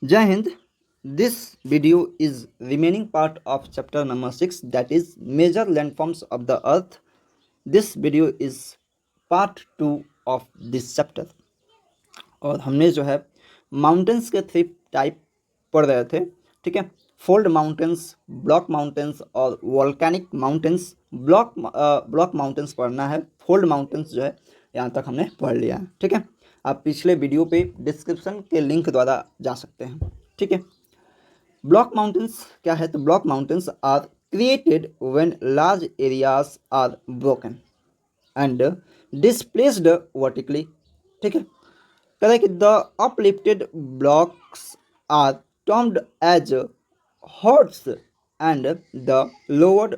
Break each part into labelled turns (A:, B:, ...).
A: जय Hind. This video is remaining part of chapter number 6, that is major landforms of the earth. This video is part 2 of this chapter. और हमने जो है mountains के 3 type पढ़ रहे थे. ठीक है, फोल्ड माउंटेन्स, ब्लॉक माउंटेन्स और वॉल्केनिक माउंटेन्स. ब्लॉक माउंटेन्स पढ़ना है, फोल्ड माउंटेन्स जो है यहाँ तक हमने पढ़ लिया है. ठीक है, आप पिछले वीडियो पे डिस्क्रिप्शन के लिंक द्वारा जा सकते हैं. ठीक है, ब्लॉक माउंटेन्स क्या है? तो block mountains are created when large areas are broken and displaced vertically. ठीक है, कहता है कि the uplifted blocks are termed as horsts and the lowered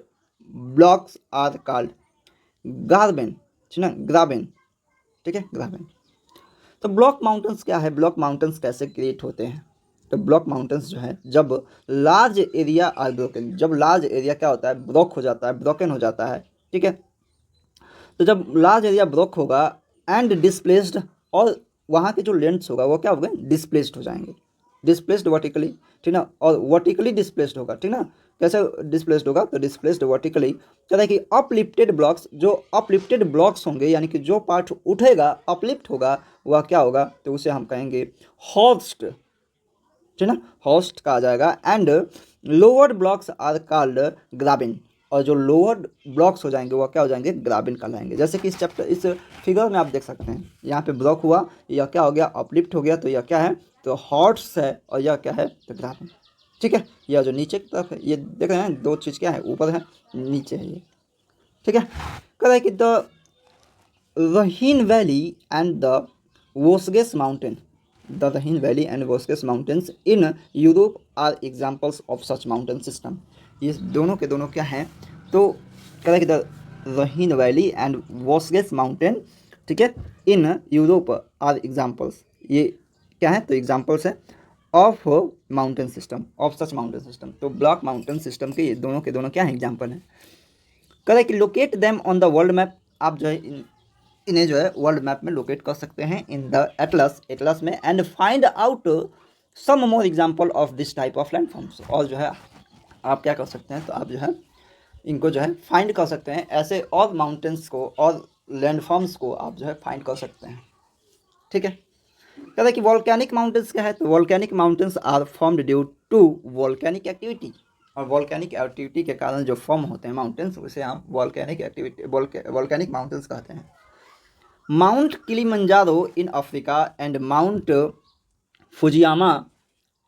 A: blocks are called graben. ठीक है, ग्राबेन. ठीक है, ग्राबेन. तो ब्लॉक माउंटेन्स क्या है? ब्लॉक माउंटेन्स कैसे क्रिएट होते हैं? तो ब्लॉक माउंटेन्स जो है जब लार्ज एरिया आर ब्रोकन, जब लार्ज एरिया क्या होता है? ब्रोक हो जाता है, ब्रोकन हो जाता है. ठीक है, तो जब लार्ज एरिया ब्रोक होगा एंड डिस्प्लेस्ड, और वहाँ के जो लैंड्स होगा वो क्या हो गए? डिस्प्लेस्ड हो जाएंगे. Displaced vertically. ठीक ना, और वर्टिकली डिस्प्लेस्ड होगा. ठीक ना, कैसे डिस्प्लेस्ड होगा? तो डिस्प्लेस्ड वर्टिकली. कहता है कि अपलिफ्टेड ब्लॉक्स, जो अपलिफ्टेड ब्लॉक्स होंगे यानी कि जो पार्ट उठेगा, अपलिफ्ट होगा, वह क्या होगा? तो उसे हम कहेंगे हॉस्ट. ठीक ना, हॉस्ट कहा जाएगा. And lower blocks are called graben, और जो लोअर ब्लॉक्स हो जाएंगे वह क्या हो जाएंगे? ग्राबिन कहलाएंगे. जैसे कि इस फिगर में आप देख सकते हैं, यहाँ पे ब्लॉक हुआ, यह क्या हो गया? अपलिफ्ट हो गया. तो यह क्या है? तो हॉट्स है, और यह क्या है? तो ग्राबिन. ठीक है, यह जो नीचे की तरफ है, ये देख रहे हैं, 2 चीज़ क्या है? ऊपर है, नीचे है ये. ठीक है, कह रहा है कि the Rhine valley and the वोस्गेस mountain, the Rhine Valley and Vosges Mountains in Europe are examples of such mountain system. ये दोनों के दोनों क्या हैं? तो कह रहा है कि the Rhine valley and वोस्गेस mountain, ठीक है, इन यूरोप आर एग्जाम्पल्स. ये क्या है? तो एग्जाम्पल्स है of mountain system, of such mountain system. तो ब्लॉक माउंटेन सिस्टम के ये दोनों के दोनों क्या है? एग्जाम्पल हैं. कह रहा है कि locate them on the world map. आप जो है इन्हें जो है वर्ल्ड मैप में लोकेट कर सकते हैं इन द एटलस में. And find out some more example of this type of landforms. और जो है आप क्या कर सकते हैं? तो आप जो है इनको जो है फाइंड कर सकते हैं, ऐसे और माउंटेन्स को और लैंडफॉर्म्स को आप जो है फाइंड कर सकते हैं. ठीक है, कहता है कि वॉल्केनिक माउंटेन्स क्या है? तो volcanic mountains are formed due to volcanic activity. और वॉल्केनिक एक्टिविटी के कारण जो फॉर्म होते हैं माउंटेन्स, उसे हम वॉल्केनिक एक्टिविटी, वॉल्केनिक माउंटेन्स कहते हैं. Mount Kilimanjaro in Africa and Mount Fujiyama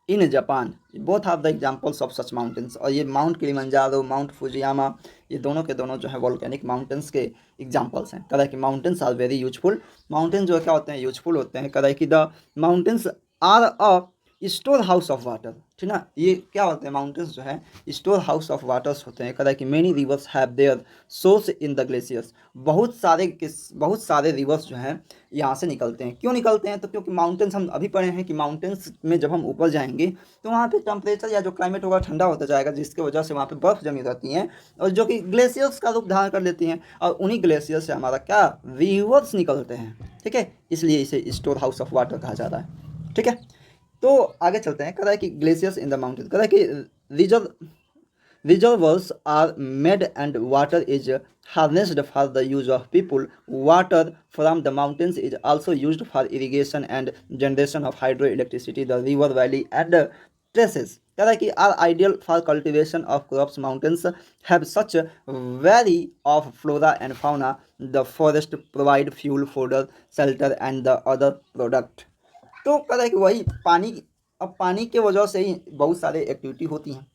A: in Japan, both are the examples of such mountains. और ये माउंट किलिमंजारो, माउंट फुजियामा, ये दोनों के दोनों जो है वॉल्केनिक माउंटेन्स के एग्जाम्पल्स हैं. कह कि mountains are very useful. Mountain जो क्या होते हैं? यूजफुल होते हैं. कह कि the mountains are a storehouse of water. ठीक ना, ये क्या होते हैं? माउंटेन्स जो है स्टोर हाउस ऑफ वाटर्स होते हैं. कहता है कि many reverse have their source in the glaciers. बहुत सारे रिवर्स जो हैं यहाँ से निकलते हैं. क्यों निकलते हैं? तो क्योंकि माउंटेन्स, हम अभी पढ़े हैं कि माउंटेन्स में जब हम ऊपर जाएंगे तो वहाँ पे टेम्परेचर या जो क्लाइमेट होगा ठंडा होता जाएगा, जिसकी वजह से वहाँ पे बर्फ़ जमी रहती हैं, और जो कि ग्लेशियर्स का रूप धारण कर लेती हैं, और उन्हीं ग्लेशियर से हमारा क्या? रिवर्स निकलते हैं. ठीक है, इसलिए इसे स्टोर हाउस ऑफ वाटर कहा जाता है. ठीक है, तो आगे चलते हैं. कह रहा है कि ग्लेशियर्स इन द माउंटेन. कह रहा है कि reservoirs are made and water is harnessed for the use of people. Water from the mountains is also used for irrigation and generation of hydroelectricity. The river valley and traces, कह रहा है कि are ideal for cultivation of crops. Mountains have such vary of flora and fauna. The forest provide fuel, fodder, shelter and the other product. तो कह रहा है कि वही पानी, अब पानी के वजह से ही बहुत सारे एक्टिविटी होती हैं.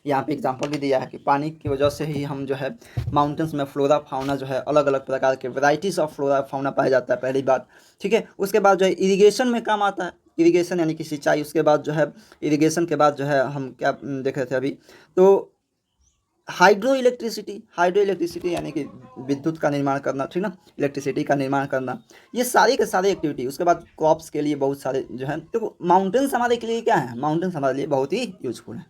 A: यहाँ पे एग्जांपल भी दिया है कि पानी की वजह से ही हम जो है माउंटेन्स में फ्लोरा फाउना जो है अलग अलग प्रकार के वैराइटीज़ ऑफ फ्लोरा फाउना पाया जाता है, पहली बात. ठीक है, उसके बाद जो है इरिगेशन में काम आता है. इरिगेशन यानी कि सिंचाई. उसके बाद जो है इरिगेशन के बाद जो है हम क्या देख रहे थे अभी? तो हाइड्रो इलेक्ट्रिसिटी यानी कि विद्युत का निर्माण करना. ठीक ना, इलेक्ट्रिसिटी का निर्माण करना, ये सारी के सारे एक्टिविटी. उसके बाद क्रॉप्स के लिए बहुत सारे जो है. तो माउंटेन्स हमारे के लिए क्या है? माउंटेन्स हमारे लिए बहुत ही यूजफुल है.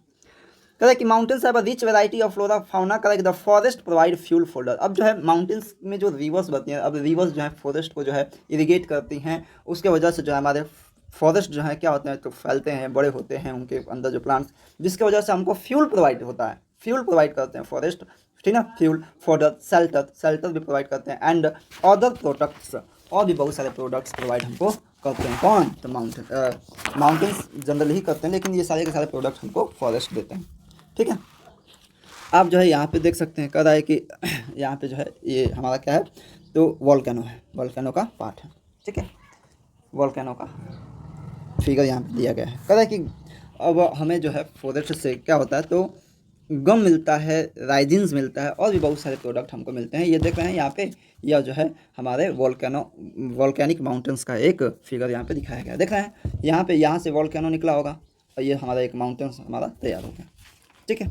A: कहता है कि mountains have a rich variety of flora fauna. कहता है कि the forest provide fuel folder. अब जो है माउंटेन्स में जो रिवर्स बनती हैं, अब रिवर्स जो है फॉरेस्ट को जो है इरिगेट करती हैं, उसके वजह से जो है हमारे फॉरेस्ट जो है क्या होते हैं तो फैलते हैं, बड़े होते हैं उनके अंदर जो प्लांट्स, जिसकी वजह से हमको फ्यूल प्रोवाइड होता है, फ्यूल प्रोवाइड करते हैं फॉरेस्ट, ठीक ना, फ्यूल, फॉर शेल्टर, शेल्टर भी प्रोवाइड करते हैं, एंड अदर प्रोडक्ट्स, और भी बहुत सारे प्रोडक्ट्स प्रोवाइड हमको करते हैं। कौन? तो माउंटेन्स जनरली ही करते हैं, लेकिन ये सारे के सारे प्रोडक्ट्स हमको फॉरेस्ट देते हैं, ठीक है। आप जो है यहाँ पे देख सकते हैं, कह रहा है कि यहाँ पे जो है ये हमारा क्या है तो वॉल्केनो है, वॉल्केनो का पार्ट है, ठीक है, वॉल्केनो का फिगर यहाँ पे दिया गया है। कह रहा है कि अब हमें जो है फॉरेस्ट से क्या होता है तो गम मिलता है, राइजिन्स मिलता है, और भी बहुत सारे प्रोडक्ट हमको मिलते हैं। ये देख रहे हैं यहाँ पे, यह जो है हमारे वॉल्केनिक माउंटेन्स का एक फिगर यहाँ पे दिखाया गया है। देख रहे हैं यहाँ पे, यहाँ से वॉल्केनो निकला होगा और ये हमारा एक माउंटेन्स हमारा तैयार हो गया, ठीक है।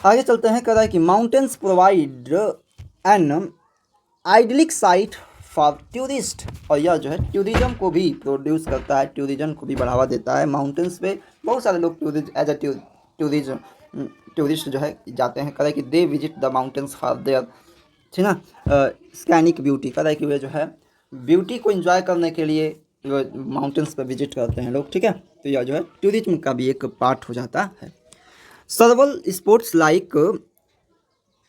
A: आगे चलते हैं, कह रहा है कि mountains provide an idyllic site for tourist, और यह जो है टूरिज्म को भी प्रोड्यूस करता है, टूरिज्म को भी बढ़ावा देता है। माउंटेन्स पे बहुत सारे लोग एज अ टूरिस्ट जो है जाते हैं। कह रहा है कि they visit the mountains for their, ठीक ना, स्कैनिक ब्यूटी, कह रहा है कि वे जो है ब्यूटी को एंजॉय करने के लिए माउंटेन्स पर विजिट करते हैं लोग, ठीक है। तो यह जो है टूरिज्म का भी एक पार्ट हो जाता है। Several sports like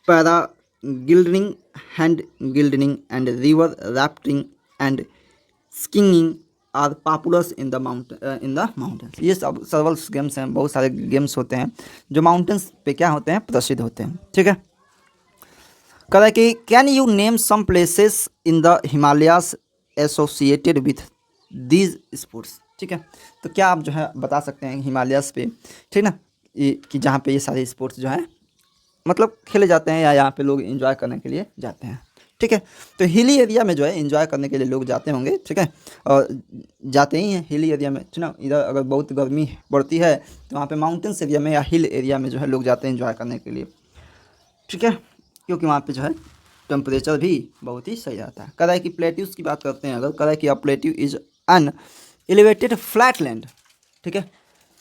A: paragliding, hang gliding and river rafting and skiing are popular in the mountains. ये सब सर्वल गेम्स हैं, बहुत सारे गेम्स होते हैं जो माउंटेन्स पे क्या होते हैं, प्रसिद्ध होते हैं, ठीक है। कह रहा है कि can you name some places in the Himalayas associated with these sports, ठीक है। तो क्या आप जो है बता सकते हैं हिमालयाज पे, ठीक ना, ये कि जहाँ पे ये सारे स्पोर्ट्स जो हैं मतलब खेले जाते हैं या यहाँ पे लोग एंजॉय करने के लिए जाते हैं, ठीक है। तो हिली एरिया में जो है एंजॉय करने के लिए लोग जाते होंगे, ठीक है, और जाते ही हैं हिली एरिया में, ठीक ना। इधर अगर बहुत गर्मी पड़ती है तो वहाँ पे माउंटेन्स एरिया में या हिल एरिया में जो है लोग जाते हैं एंजॉय करने के लिए, ठीक है, क्योंकि वहाँ पे जो है टेम्परेचर भी बहुत ही सही रहता है। कह रहा है कि प्लेट्यूज की बात करते हैं अगर, कह रहा है कि a plateau is an elevated flat land, ठीक है,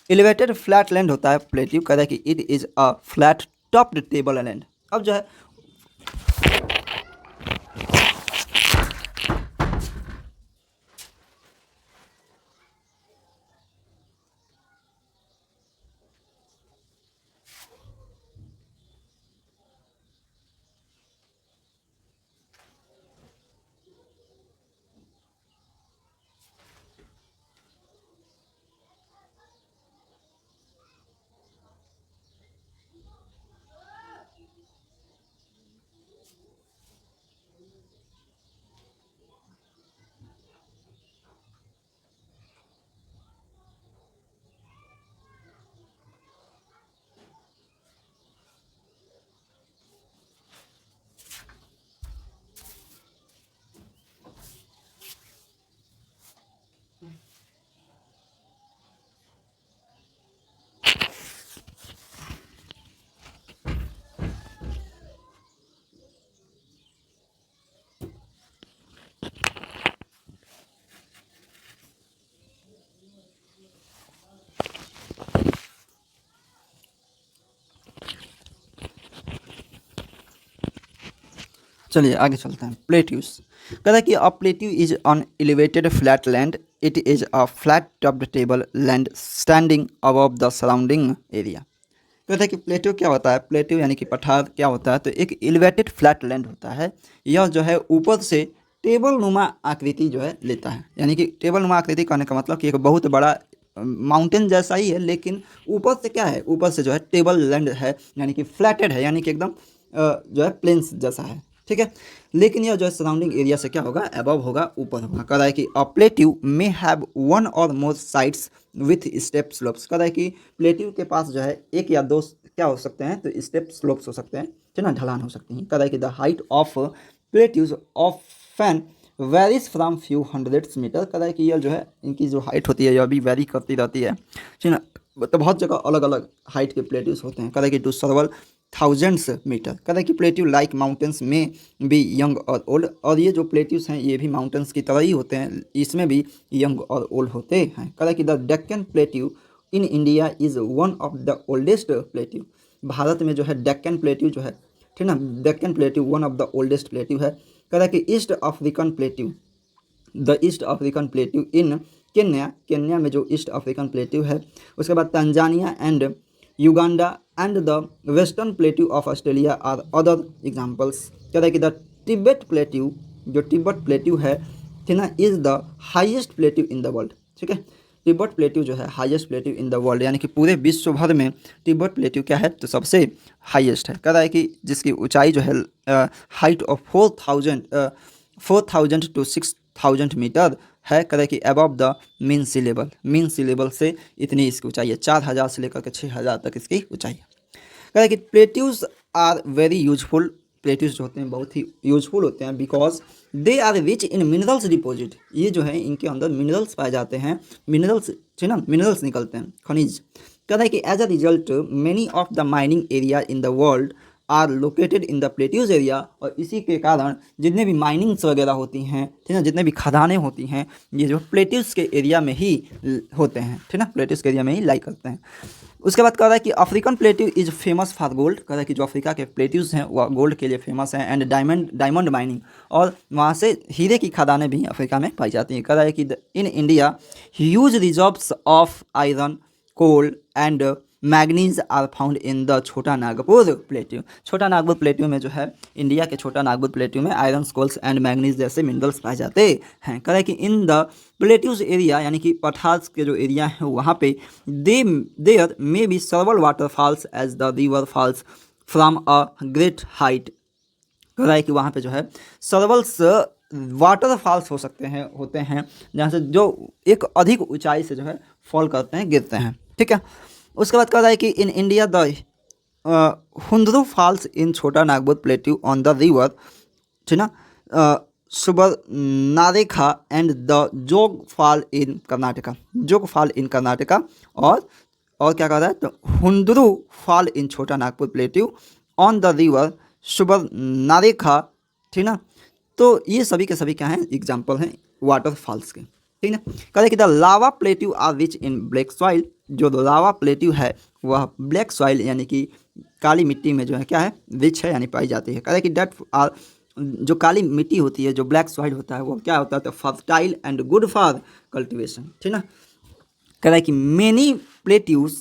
A: एलिवेटेड फ्लैट लैंड होता है प्लेट्यू। कह रहा है कि it is a flat topped table land. अब जो है चलिए आगे चलते हैं। प्लेट्यूज कहता है कि a plateau is on elevated flat land, it is a flat topped table land standing above the surrounding area. कहता है कि प्लेट्यू क्या होता है, प्लेट्यू यानी कि पठार क्या होता है तो एक एलिवेटेड फ्लैट लैंड होता है। यह जो है ऊपर से टेबल नुमा आकृति जो है लेता है, यानी कि टेबल नुमा आकृति कहने का मतलब कि एक बहुत बड़ा माउंटेन जैसा ही है, लेकिन ऊपर से क्या है, ऊपर से जो है टेबल लैंड है, यानी कि फ्लैटेड है, यानी कि एकदम जो है प्लेन्स जैसा है, ठीक है। लेकिन यह जो है सराउंडिंग एरिया से क्या होगा, अबव होगा, ऊपर होगा। कह रहा है कि a plateau may have one और मोर साइड्स विथ स्टेप स्लोप्स। कह रहा है कि प्लेट्यू के पास जो है एक या दो क्या हो सकते हैं तो स्टेप स्लोप्स हो सकते हैं, ठीक ना, ढलान हो सकती हैं। कह रहा है कि the height of plateaus often varies from few hundreds metre. कह रहा है कि यह जो है इनकी जो हाइट होती है यह भी वेरी करती रहती है, ठीक ना, तो बहुत जगह अलग अलग हाइट के प्लेट्यूज होते हैं। कह रहा है कि टू सर्वल थाउजेंड्स मीटर। कह रहा है कि प्लेट्यू लाइक माउंटेन्स में भी यंग और ओल्ड, और ये जो प्लेट्यूज हैं ये भी माउंटेन्स की तरह ही होते हैं, इसमें भी यंग और ओल्ड होते हैं। कह रहा है कि the Deccan plateau in India is one of the oldest plateau. Bharat में जो है डेक्कन प्लेट्यू जो है, ठीक ना, Deccan plateau one of the oldest plateau है। कह रहा है कि East African plateau, the East African plateau in Kenya में जो ईस्ट अफ्रीकन प्लेट्यू है, उसके बाद Tanzania and Uganda and the western plateau of Australia are other examples. कहता है कि द तिब्बत प्लेट्यू, जो तिब्बत प्लेट्यू है, ठीक ना, is the highest plateau in the world. ठीक है, तिब्बत प्लेट्यू जो है highest plateau in the world, यानी कि पूरे विश्व भर में तिब्बत प्लेट्यू क्या है, तो सबसे हाईएस्ट है। कह रहा है कि जिसकी ऊंचाई जो है हाइट ऑफ 4,000 टू 6,000 मीटर है। कह रहा है कि above the mean sea level, mean sea level से इतनी इसकी ऊंचाई है, 4,000 से लेकर के 6,000 तक इसकी ऊंचाई है। कह रहा है कि plateaus are very useful, plateaus जो होते हैं बहुत ही यूजफुल होते हैं, because they are rich in minerals deposit. ये जो है इनके अंदर मिनरल्स पाए जाते हैं, मिनरल्स, ठीक ना, मिनरल्स निकलते हैं, खनिज। कह रहा है कि as a result many of the mining area in the world are located in the plateaus area. और इसी के कारण जितने भी माइनिंग्स वगैरह होती हैं, ठीक है, जितने भी खदानें होती हैं, ये जो प्लेट्यूज के एरिया में ही होते हैं, ठीक ना, प्लेट्यूज के एरिया में ही लाई करते हैं। उसके बाद कह रहा है कि African plateau is famous for gold. कह रहा है कि जो अफ्रीका के प्लेट्यूज हैं वह गोल्ड के लिए फेमस हैं, एंड डायमंड माइनिंग, और वहाँ से हीरे की खदानें भी अफ्रीका में पाई जाती हैं। कह रहा है कि in India huge reserves of iron, coal and manganese are found in the Chota Nagpur plateau. छोटा नागपुर प्लेट्यू में जो है, इंडिया के छोटा नागपुर प्लेट्यू में आयरन, कोल्स एंड मैग्नीज जैसे मिनरल्स पाए जाते हैं। कह रहा है कि इन द प्लेट्यूज एरिया, यानी कि पठार के जो एरिया है वहाँ पे there may be several waterfalls as the river falls from a great height. कह रहा है कि वहाँ पे जो है सर्वल्स वाटरफॉल्स हो सकते हैं, होते हैं, जहाँ से जो एक अधिक ऊंचाई से जो है फॉल करते हैं, गिरते हैं। ठीक है, उसके बाद कह रहा है कि in India the Hundru falls in Chota Nagpur plateau on the river, ठीक ना, Subarnarekha and the Jog fall in Karnataka, Jog fall in Karnataka. और क्या कह रहा है, तो हुंद्रू fall in Chota Nagpur plateau on the river Subarnarekha, ठीक ना। तो ये सभी के सभी क्या हैं, एग्जाम्पल हैं वाटरफॉल्स के, ठीक ना। कह रहे कि the lava plateau are rich in black soil. जो लावा प्लेट्यू है वह ब्लैक सॉइल, यानी कि काली मिट्टी में जो है क्या है, रिच है, यानी पाई जाती है। कह रहे कि डेट आर, जो काली मिट्टी होती है, जो ब्लैक सॉइल होता है, वो क्या होता है, तो fertile and good for cultivation, ठीक ना। कह रहा है कि many plateaus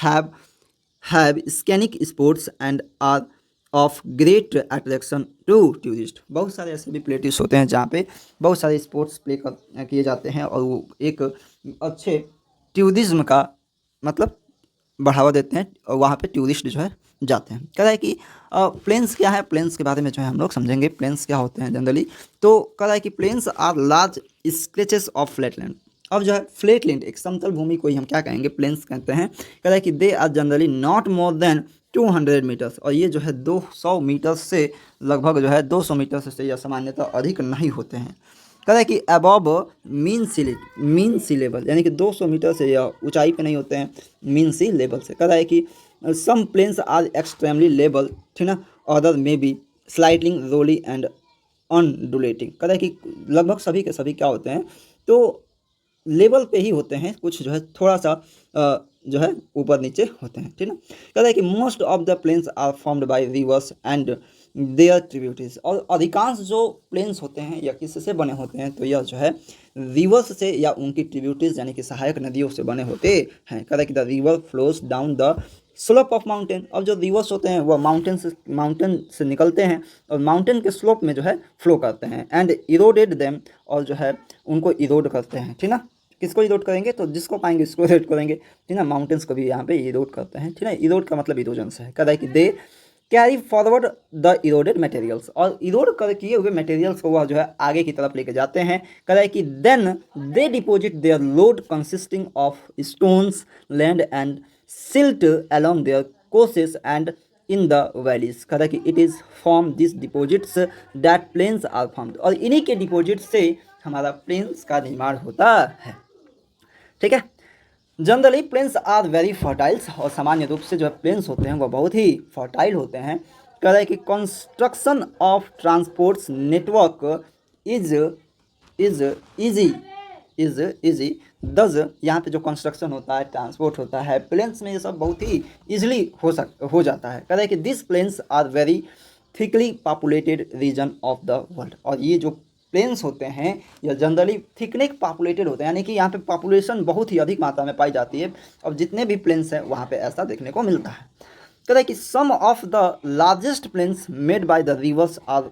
A: have scenic spots and are of great attraction to tourist. बहुत सारे ऐसे भी प्लेट्यूज होते हैं जहाँ पे बहुत सारे स्पोर्ट्स किए जाते हैं, और वो एक अच्छे टूरिज्म का मतलब बढ़ावा देते हैं, और वहाँ पे टूरिस्ट जो है जाते हैं। कह रहा है कि प्लेन्स क्या है, प्लेन्स के बारे में जो है हम लोग समझेंगे, प्लेन्स क्या होते हैं जनरली। तो कह रहा है कि plains are large stretches of flatland. अब जो है फ्लैटलैंड, एक समतल भूमि को ही हम क्या कहेंगे, प्लेन्स कहते हैं। कह रहा है कि they are generally not more than 200 metres, और ये जो है 200 मीटर से लगभग जो है 200 मीटर से या सामान्यतः अधिक नहीं होते हैं। कह रहा है कि अबव मीन सी लेवल, यानी कि 200 मीटर से या ऊंचाई पे नहीं होते हैं, मीन सी लेवल से। कह रहा है कि some plains are extremely level, ठीक ना, अदर मे बी स्लाइडिंग रोली एंड अनडुलेटिंग। कह रहा है कि लगभग सभी के सभी क्या होते हैं, तो लेवल पे ही होते हैं, कुछ जो है थोड़ा सा जो है ऊपर नीचे होते हैं, ठीक ना। कह रहा है कि most of the plains are formed by rivers and their tributaries. और अधिकांश जो प्लेन्स होते हैं या किससे बने होते हैं, तो यह जो है रिवर्स से या उनकी ट्रिब्यूटरीज यानी कि सहायक नदियों से बने होते हैं। कह रहा है कि the river flows down the slope of mountain. अब जो रिवर्स होते हैं वह माउंटेन से निकलते हैं और माउंटेन के स्लोप में जो है फ्लो करते हैं, एंड इरोडेड देम, और जो है उनको इरोड करते हैं, ठीक ना। किसको इरोड करेंगे, तो जिसको पाएंगे इसको इरोड करेंगे, ठीक ना। माउंटेन्स को भी यहाँ पे इरोड करते हैं, ठीक ना। इरोड का मतलब इरोजन से है। कह रहा है कि they carry forward the eroded materials, और इरोड कर किए हुए मटेरियल्स को वह जो है आगे की तरफ लेके जाते हैं। कह रहा है कि then they deposit their load consisting of stones, land and silt along their courses and in the valleys। कह रहा है कि it is from this deposits that plains are formed, और इन्हीं के डिपोजिट से हमारा प्लेन्स का निर्माण होता है, ठीक है। जनरली प्लेन्स आर वेरी फर्टाइल्स, और सामान्य रूप से जो है प्लेन्स होते हैं वह बहुत ही फर्टाइल होते हैं। कह रहा है कि construction of transports network is easy दस, यहाँ पे जो कंस्ट्रक्शन होता है, ट्रांसपोर्ट होता है, प्लेन्स में ये सब बहुत ही ईजिली हो जाता है। कह रहा है कि this plains are very thickly populated region of the world, और ये जो प्लेन्स होते हैं या जनरली थिकनेक पॉपुलेटेड होते हैं, यानी कि यहाँ पे पॉपुलेशन बहुत ही अधिक मात्रा में पाई जाती है। अब जितने भी प्लेन्स हैं वहाँ पे ऐसा देखने को मिलता है। कहता है कि some of the largest plains made by the rivers are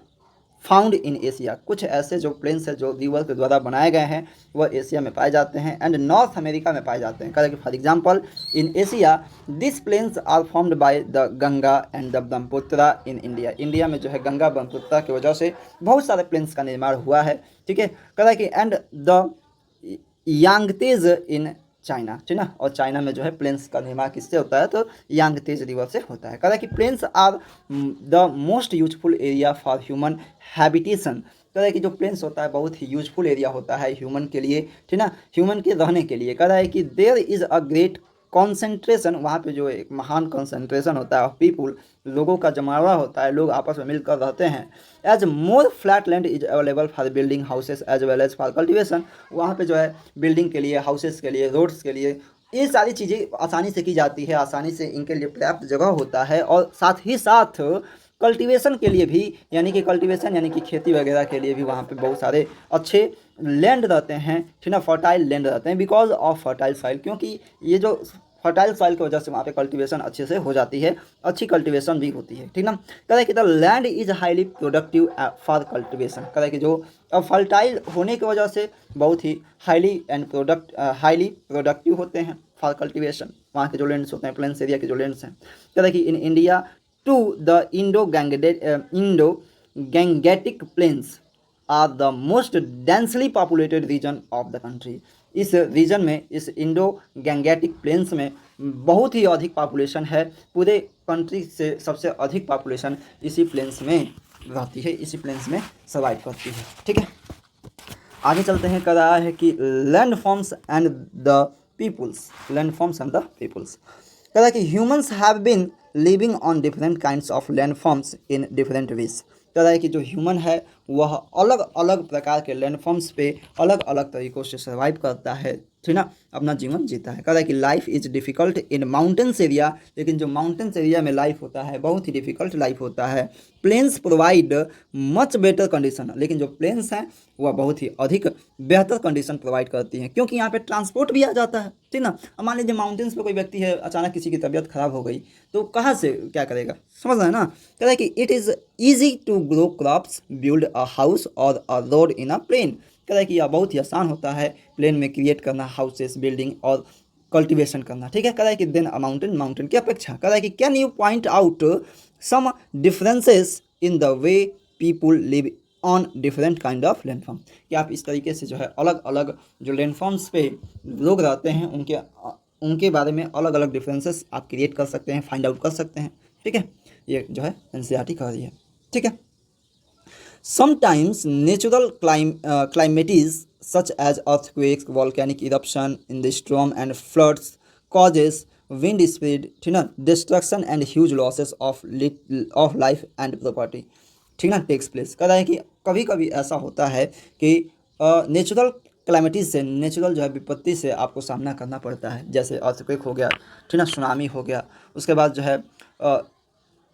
A: found in Asia. कुछ ऐसे जो प्लेन्स हैं जो रिवर के द्वारा बनाए गए हैं वह एशिया में पाए जाते हैं एंड नॉर्थ अमेरिका में पाए जाते हैं। कहते हैं कि for example in Asia this plains are formed by the Ganga and the Brahmaputra in India. India में जो है गंगा ब्रह्मपुत्रा की वजह से बहुत सारे प्लेन्स का निर्माण हुआ है। ठीक है, कहता है कि एंड द यांगतेज इन चाइना, ठीक ना, और चाइना में जो है प्लेन्स का निर्माण किससे होता है तो यांगतेज रिवर से होता है। कहता है कि plains are the most useful area for human habitation. कहता है कि जो प्लेन्स होता है बहुत ही यूजफुल एरिया होता है ह्यूमन के लिए, ठीक ना, ह्यूमन के रहने के लिए। कहता है कि there is a great concentration, वहाँ पे जो एक महान कॉन्सेंट्रेशन होता है ऑफ पीपुल, लोगों का जमावड़ा होता है, लोग आपस में मिलकर रहते हैं। As more flat land is available for building houses as well as for cultivation. वहाँ पे जो है बिल्डिंग के लिए, हाउसेस के लिए, रोड्स के लिए, ये सारी चीज़ें आसानी से की जाती है, आसानी से इनके लिए पर्याप्त जगह होता है। और साथ ही साथ कल्टीवेशन के लिए भी, यानी कि कल्टीवेशन यानी कि खेती वगैरह के लिए भी वहाँ पे बहुत सारे अच्छे लैंड रहते हैं, ठीक ना, फर्टाइल लैंड रहते हैं बिकॉज ऑफ फर्टाइल सॉइल। क्योंकि ये जो फर्टाइल सॉइल की वजह से वहाँ पे कल्टीवेशन अच्छे से हो जाती है, अच्छी कल्टीवेशन भी होती है, ठीक ना। कहता है कि the land is highly productive for cultivation. कहता है कि जो फर्टाइल होने की वजह से बहुत ही हाईली प्रोडक्टिव होते हैं फॉर कल्टीवेशन, वहाँ के जो लैंड्स होते हैं, प्लेन्स एरिया के जो लैंड्स हैं। कहता है कि in India to the Indo Gangetic plains are the most densely populated region of the country. इस रीजन में, इस इंडो गैंगेटिक प्लेन्स में बहुत ही अधिक पॉपुलेशन है, पूरे कंट्री से सबसे अधिक पॉपुलेशन इसी प्लेन्स में रहती है, इसी प्लेन्स में सर्वाइव करती है। ठीक है, आगे चलते हैं। कह रहा है कि landforms and the peoples, landforms and the peoples. कह रहा है कि humans have been living on different kinds of landforms in different ways. कह रहा है कि जो ह्यूमन है वह अलग अलग प्रकार के लैंड फॉर्म्स पे अलग अलग तरीक़ों से सर्वाइव करता है, ठीक ना, अपना जीवन जीता है। कह रहा है कि life is difficult in mountains area, लेकिन जो माउंटेन्स एरिया में लाइफ होता है बहुत ही डिफ़िकल्ट लाइफ होता है। Plains provide much better condition, लेकिन जो प्लेन्स हैं वह बहुत ही अधिक बेहतर कंडीशन प्रोवाइड करती हैं, क्योंकि यहाँ पे ट्रांसपोर्ट भी आ जाता है, ठीक ना। अब मान लीजिए माउंटेन्स पे कोई व्यक्ति है, अचानक किसी की तबीयत खराब हो गई तो कहाँ से क्या करेगा, समझ रहे हैं ना। कह रहा है कि it is easy to grow crops, build a house और a road in a plane. कह रहा है कि यह बहुत ही आसान होता है प्लेन में क्रिएट करना हाउसेस, बिल्डिंग और कल्टीवेशन करना। ठीक है, कह रहा है कि देन अ माउंटेन की अपेक्षा। कह रहा है कि can you point out some differences in the way people live on different kind of landform. कि आप इस तरीके से जो है अलग अलग जो लैंडफॉर्म्स पे लोग रहते हैं उनके बारे में अलग अलग डिफरेंसेस आप क्रिएट कर सकते हैं, फाइंड आउट कर सकते हैं। ठीक है, ये जो है एनसीईआरटी कह रही है। ठीक है, sometimes natural calamities such as earthquakes, volcanic eruption in the storm and floods causes wind speed, ठीक ना, destruction and huge losses of life and property, ठीक ना, takes place। कह रहा है कि कभी कभी ऐसा होता है कि नेचुरल क्लाइमेटीज से, नेचुरल जो है विपत्ति से आपको सामना करना पड़ता है, जैसे अर्थक्वेक हो गया, ठीक ना, सुनामी हो गया, उसके बाद जो है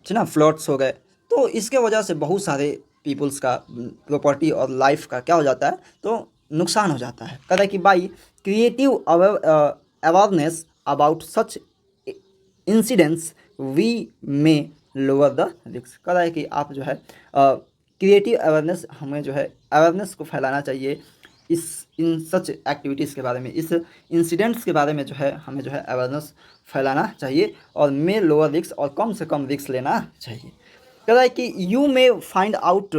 A: ठीक ना फ्लड्स हो गए। तो इसके वजह से बहुत सारे पीपल्स का प्रॉपर्टी और लाइफ का क्या हो जाता है तो नुकसान हो जाता है। कहता है कि by creative awareness about such incidents we may lower the risk. कह रहा है कि आप जो है क्रिएटिव अवेयरनेस, हमें जो है अवेयरनेस को फैलाना चाहिए इन सच एक्टिविटीज़ के बारे में, इस इंसिडेंट्स के बारे में जो है हमें जो है अवेयरनेस फैलाना चाहिए और मे लोअर रिस्क, और कम से कम रिस्क लेना चाहिए। कह रहा है कि you may find out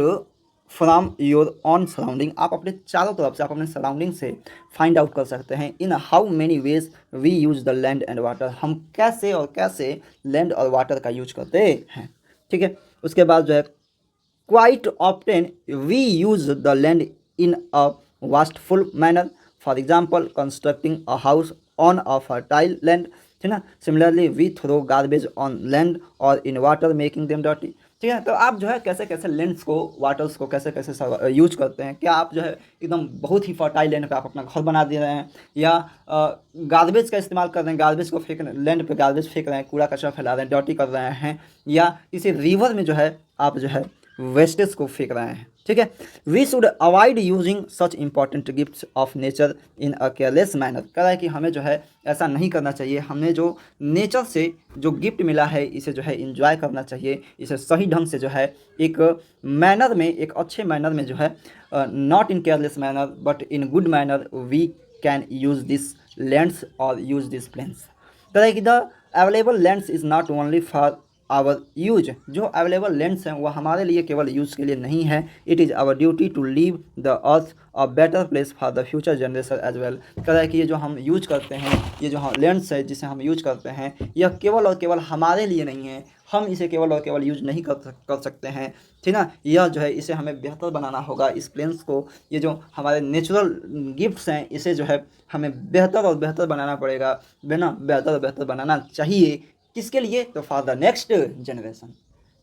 A: from your on surrounding, आप अपने चारों तरफ से, आप अपने सराउंडिंग से फाइंड आउट कर सकते हैं in how many ways we use the land and water, हम कैसे और कैसे लैंड और वाटर का यूज करते हैं। ठीक है, उसके बाद जो है quite often we use the land in a wasteful manner, for example constructing a house on a fertile land, ठीक ना। Similarly we throw garbage on land और in water making them dirty. ठीक है, तो आप जो है कैसे कैसे लैंड्स को, वाटर्स को कैसे कैसे यूज करते हैं। क्या आप जो है एकदम बहुत ही फर्टाइल लैंड पे आप अपना घर बना दे रहे हैं, या गार्बेज का इस्तेमाल कर रहे हैं, गार्बेज को फेंक, लैंड पे गार्बेज फेंक रहे हैं, कूड़ा कचरा फैला रहे हैं, डर्टी कर रहे हैं, या किसी रिवर में जो है आप जो है वेस्टेज को फेंक रहे हैं। ठीक है, we should avoid using such important gifts of nature in a careless manner. कह रहा है कि हमें जो है ऐसा नहीं करना चाहिए, हमें जो नेचर से जो गिफ्ट मिला है इसे जो है इंजॉय करना चाहिए, इसे सही ढंग से जो है एक मैनर में, एक अच्छे मैनर में जो है, not in careless manner but in good manner we can use this lands और यूज दिस प्लेन्स। कह रहा है कि the available lands is not only for our use. जो अवेलेबल लैंड्स हैं वो हमारे लिए केवल यूज़ के लिए नहीं है, it is our duty to leave the earth a better place for the future generation as well. कह रहा है कि ये जो हम यूज करते हैं, ये जो लैंड्स है जिसे हम यूज करते हैं, यह केवल और केवल हमारे लिए नहीं है, हम इसे केवल और केवल यूज नहीं कर सकते हैं। ठीक ना, यह जो है इसे हमें बेहतर बनाना होगा, इस प्लेन्स को, ये जो हमारे नेचुरल गिफ्ट्स हैं इसे जो है हमें बेहतर और बेहतर बनाना पड़ेगा, बिना बेहतर और बेहतर बनाना चाहिए। किसके लिए? तो फॉर द नेक्स्ट जनरेशन।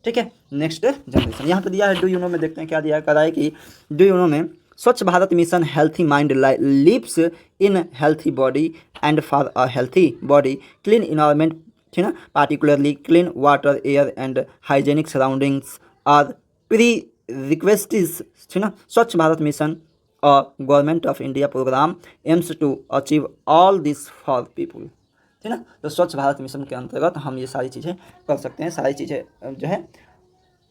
A: ठीक है, नेक्स्ट जनरेशन। यहाँ पे दिया है डू यू नो में, देखते हैं क्या दिया है। कह रहा है कि डू यू नो में Swachh Bharat mission healthy mind lives in healthy body and for a healthy body clean environment, ठीक ना, particularly clean water, air and hygienic surroundings are prerequisites. ठीक ना, Swachh Bharat mission a government of India programme aims to achieve all this for people. ठीक ना, तो स्वच्छ Bharat mission के अंतर्गत हम ये सारी चीज़ें कर सकते हैं, सारी चीज़ें जो है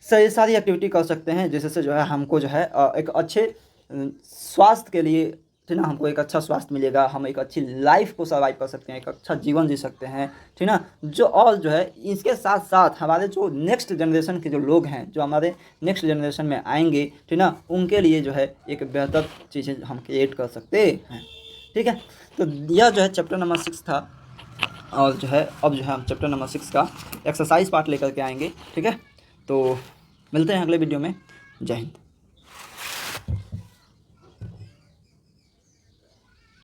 A: सारी एक्टिविटी कर सकते हैं, जिससे जो है हमको जो है एक अच्छे स्वास्थ्य के लिए, ठीक ना, हमको एक अच्छा स्वास्थ्य मिलेगा, हम एक अच्छी लाइफ को सर्वाइव कर सकते हैं, एक अच्छा जीवन जी सकते हैं। ठीक ना, जो और जो है इसके साथ साथ हमारे जो नेक्स्ट जनरेशन के जो लोग हैं, जो हमारे नेक्स्ट जनरेशन में आएंगे, ठीक ना, उनके लिए जो है एक बेहतर चीज़ें हम क्रिएट कर सकते हैं। ठीक है, तो यह जो है चैप्टर नंबर 6 था, और जो है अब जो है हम चैप्टर नंबर 6 का एक्सरसाइज पार्ट लेकर के आएंगे। ठीक है, तो मिलते हैं अगले वीडियो में। जय हिंद।